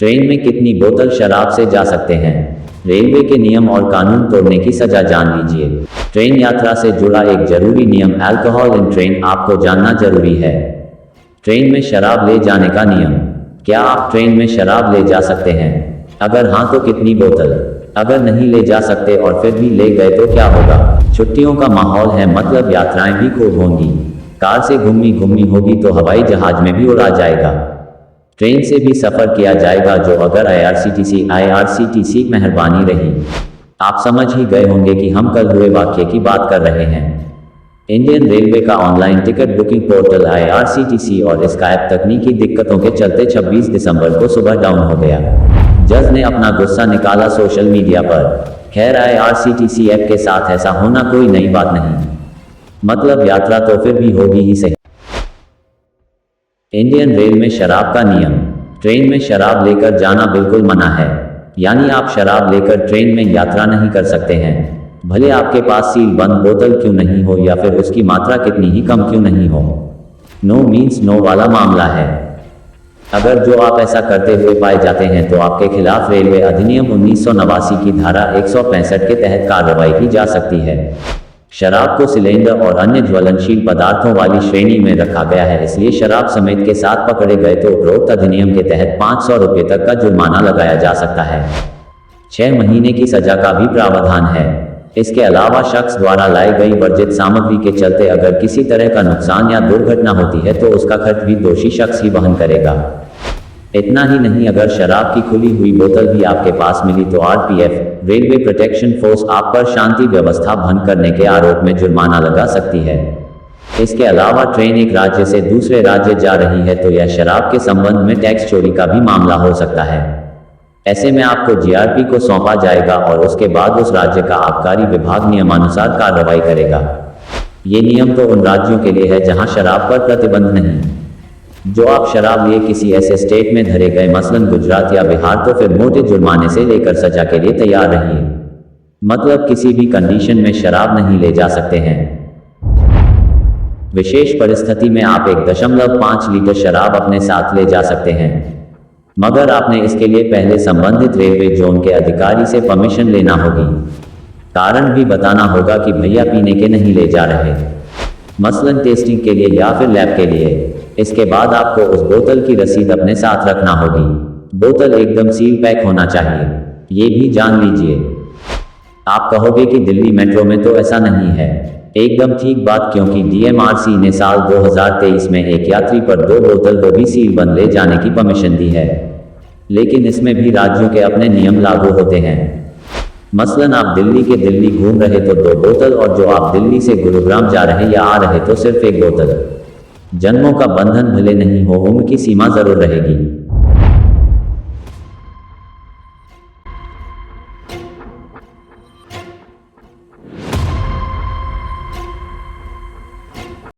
Train में कितनी बोतल शराब से जा सकते हैं? रेलवे के नियम और कानून तोड़ने की सजा जान लीजिए। ट्रेन यात्रा से जुड़ा एक जरूरी नियम, अल्कोहल इन ट्रेन, आपको जानना जरूरी है। ट्रेन में शराब ले जाने का नियम। क्या आप ट्रेन में शराब ले जा सकते हैं? अगर हाँ तो कितनी बोतल? अगर नहीं ले जा सकते और फिर भी ले गए तो क्या होगा? छुट्टियों का माहौल है, मतलब यात्राएं भी खूब होंगी। कार से घूमी घूमी होगी तो हवाई जहाज में भी उड़ा जाएगा। ट्रेन से भी सफर किया जाएगा, जो अगर आईआरसीटीसी मेहरबानी रही। आप समझ ही गए होंगे कि हम कल हुए वाक्य की बात कर रहे हैं। इंडियन रेलवे का online ticket booking portal IRCTC और इसका ऐप तकनीकी दिक्कतों के चलते 26 दिसंबर को सुबह डाउन हो गया। जज ने अपना गुस्सा निकाला सोशल मीडिया पर। खैर, आईआरसीटीसी ऐप के साथ ऐसा होना कोई नई बात नहीं, मतलब यात्रा तो फिर भी होगी ही सही। इंडियन रेल में शराब का नियम। ट्रेन में शराब लेकर जाना बिल्कुल मना है, यानी आप शराब लेकर ट्रेन में यात्रा नहीं कर सकते हैं, भले आपके पास सील बंद बोतल क्यों नहीं हो या फिर उसकी मात्रा कितनी ही कम क्यों नहीं हो। नो मीन्स नो वाला मामला है। अगर जो आप ऐसा करते हुए पाए जाते हैं तो आपके खिलाफ रेलवे अधिनियम 1989 की धारा 165 के तहत कार्रवाई की जा सकती है। शराब को सिलेंडर और अन्य ज्वलनशील पदार्थों वाली श्रेणी में रखा गया है, इसलिए शराब समेत के साथ पकड़े गए तो उपरोक्त अधिनियम के तहत 500 रुपये तक का जुर्माना लगाया जा सकता है। 6 महीने की सजा का भी प्रावधान है। इसके अलावा शख्स द्वारा लाई गई वर्जित सामग्री के चलते अगर किसी तरह का नुकसान या दुर्घटना होती है तो उसका खर्च भी दोषी शख्स ही वहन करेगा। इतना ही नहीं, अगर शराब की खुली हुई बोतल भी आपके पास मिली तो आरपीएफ, रेलवे प्रोटेक्शन फोर्स, आप पर शांति व्यवस्था भंग करने के आरोप में जुर्माना लगा सकती है। इसके अलावा ट्रेन एक राज्य से दूसरे राज्य जा रही है तो यह शराब के संबंध में टैक्स चोरी का भी मामला हो सकता है। ऐसे में आपको जीआरपी को सौंपा जाएगा और उसके बाद उस राज्य का आबकारी विभाग नियमानुसार कार्रवाई करेगा। ये नियम तो उन राज्यों के लिए है जहां शराब पर प्रतिबंध नहीं। जो आप शराब लिए किसी ऐसे स्टेट में धरे गए, मसलन गुजरात या बिहार, तो फिर मोटे जुर्माने से लेकर सजा के लिए तैयार रहिए, मतलब किसी भी कंडीशन में शराब नहीं ले जा सकते हैं। विशेष परिस्थिति में आप 1.5 लीटर शराब अपने साथ ले जा सकते हैं, मगर आपने इसके लिए पहले संबंधित रेलवे जोन के अधिकारी से परमिशन लेना होगी। कारण भी बताना होगा कि भैया पीने के नहीं ले जा रहे, मसलन टेस्टिंग के लिए या फिर लैब के लिए। इसके बाद आपको उस बोतल की रसीद अपने साथ रखना होगी। बोतल एकदम सील पैक होना चाहिए, ये भी जान लीजिए। आप कहोगे कि दिल्ली मेट्रो में तो ऐसा नहीं है। एकदम ठीक बात, क्योंकि डीएमआरसी ने साल 2023 में एक यात्री पर 2 बोतल वो भी सील बंद ले जाने की परमिशन दी है, लेकिन इसमें भी राज्यों के अपने नियम लागू होते हैं। मसलन आप दिल्ली के दिल्ली घूम रहे तो 2 बोतल, और जो आप दिल्ली से गुरुग्राम जा रहे या आ रहे तो सिर्फ 1 बोतल। जन्मों का बंधन भले नहीं हो, उम्र की सीमा जरूर रहेगी।